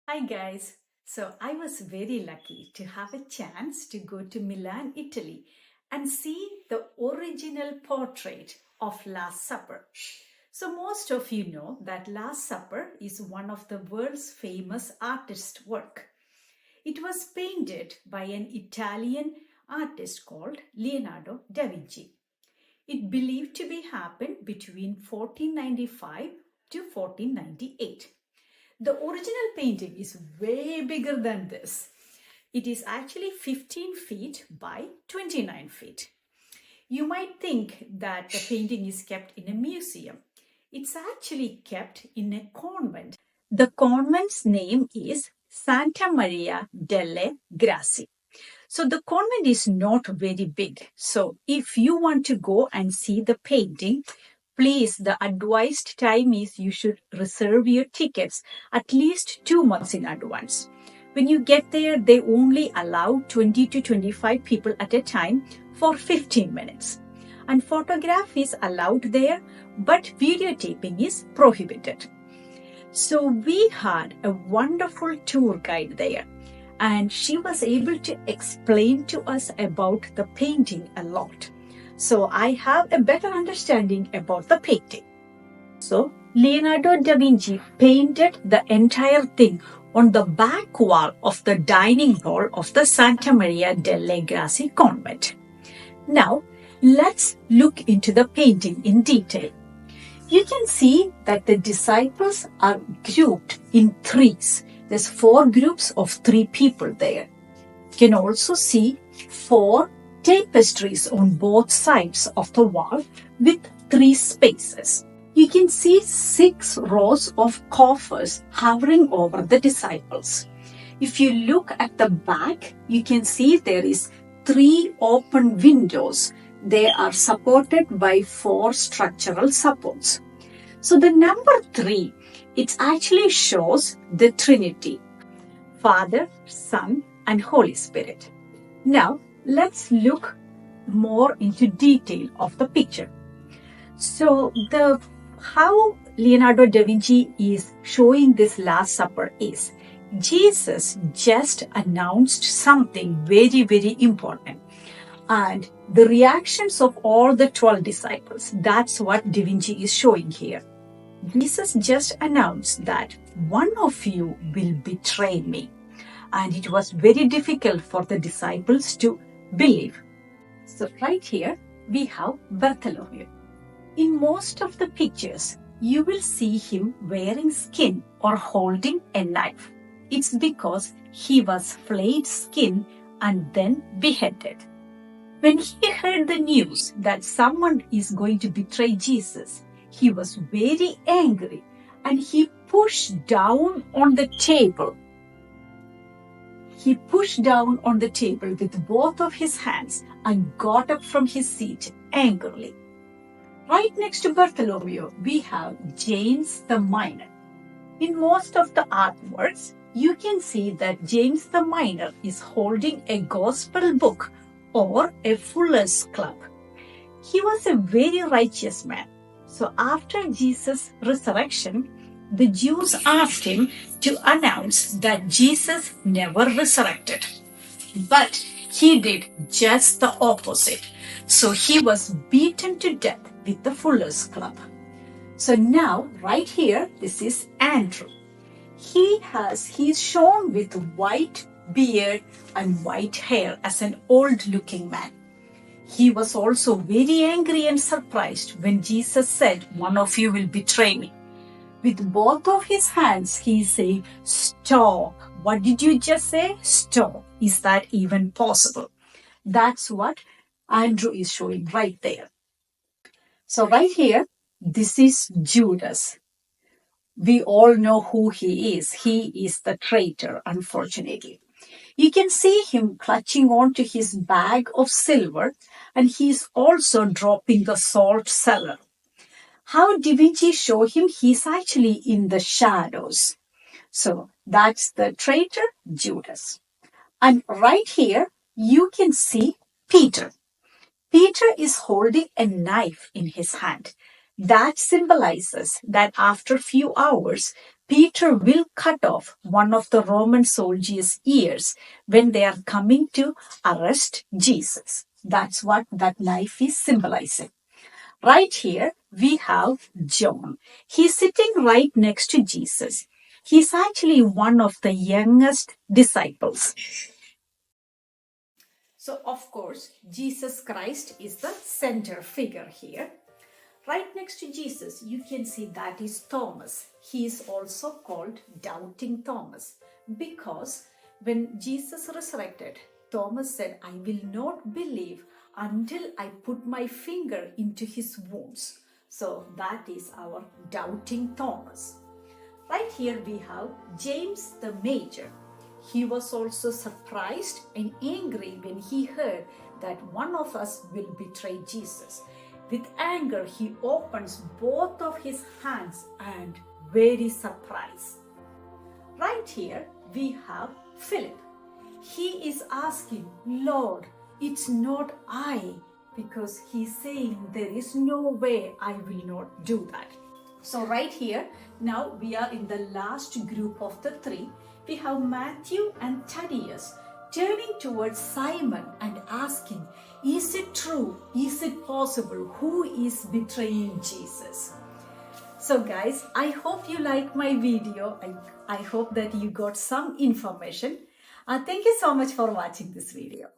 Hi guys. So I was very lucky to have a chance to go to Milan, Italy and see the original portrait of Last Supper. So most of you know that Last Supper is one of the world's famous artist work. It was painted by an Italian artist called Leonardo da Vinci. It believed to be happened between 1495 to 1498. The original painting is way bigger than this. It is actually 15 feet by 29 feet. You might think that the painting is kept in a museum. It's actually kept in a convent. The convent's name is Santa Maria delle Grazie. So the convent is not very big. So if you want to go and see the painting, please, the advised time is you should reserve your tickets at least 2 months in advance. When you get there, they only allow 20 to 25 people at a time for 15 minutes. And photograph is allowed there, but videotaping is prohibited. So we had a wonderful tour guide there, and she was able to explain to us about the painting a lot. So I have a better understanding about the painting. So Leonardo da Vinci painted the entire thing on the back wall of the dining hall of the Santa Maria delle Grazie convent. Now let's look into the painting in detail. You can see that the disciples are grouped in threes. There's 4 groups of 3 people there. You can also see 4 tapestries on both sides of the wall with 3 spaces. You can see 6 rows of coffers hovering over the disciples. If you look at the back, you can see there is 3 open windows. They are supported by 4 structural supports. So the number 3, it actually shows the Trinity, Father, Son, and Holy Spirit. Now, let's look more into detail of the picture. So how Leonardo da Vinci is showing this Last Supper is Jesus just announced something very, very important. And the reactions of all the 12 disciples, that's what Da Vinci is showing here. Jesus just announced that one of you will betray me. And it was very difficult for the disciples to believe. So right here, we have Bartholomew. In most of the pictures, you will see him wearing skin or holding a knife. It's because he was flayed skin and then beheaded. When he heard the news that someone is going to betray Jesus, he was very angry and he pushed down on the table. He pushed down on the table with both of his hands and got up from his seat angrily. Right next to Bartholomew, we have James the Miner. In most of the artworks, you can see that James the Miner is holding a gospel book or a fuller's club. He was a very righteous man. So after Jesus' resurrection, the Jews asked him to announce that Jesus never resurrected. But he did just the opposite. So he was beaten to death with the fuller's club. So now, right here, this is Andrew. He's shown with white beard and white hair as an old-looking man. He was also very angry and surprised when Jesus said, "One of you will betray me." With both of his hands, he said, "Stop. What did you just say? Stop. Is that even possible?" That's what Andrew is showing right there. So right here, this is Judas. We all know who he is. He is the traitor, unfortunately. You can see him clutching onto his bag of silver, and he's also dropping the salt cellar. How Da Vinci show him? He's actually in the shadows. So that's the traitor, Judas. And right here, you can see Peter. Peter is holding a knife in his hand. That symbolizes that after a few hours, Peter will cut off one of the Roman soldiers' ears when they are coming to arrest Jesus. That's what that knife is symbolizing. Right here, we have John. He's sitting right next to Jesus. He's actually one of the youngest disciples. So, of course, Jesus Christ is the center figure here. Right next to Jesus, you can see that is Thomas. He is also called Doubting Thomas because when Jesus resurrected, Thomas said, I will not believe until I put my finger into his wounds. So that is our Doubting Thomas. Right here we have James the Major. He was also surprised and angry when he heard that one of us will betray Jesus. With anger, he opens both of his hands and very surprised. Right here, we have Philip. He is asking, Lord, it's not I, because he's saying there is no way I will not do that. So right here, now we are in the last group of the three. We have Matthew and Thaddeus turning towards Simon and asking, is it true? Is it possible? Who is betraying Jesus? So guys, I hope you like my video. I hope that you got some information. Thank you so much for watching this video.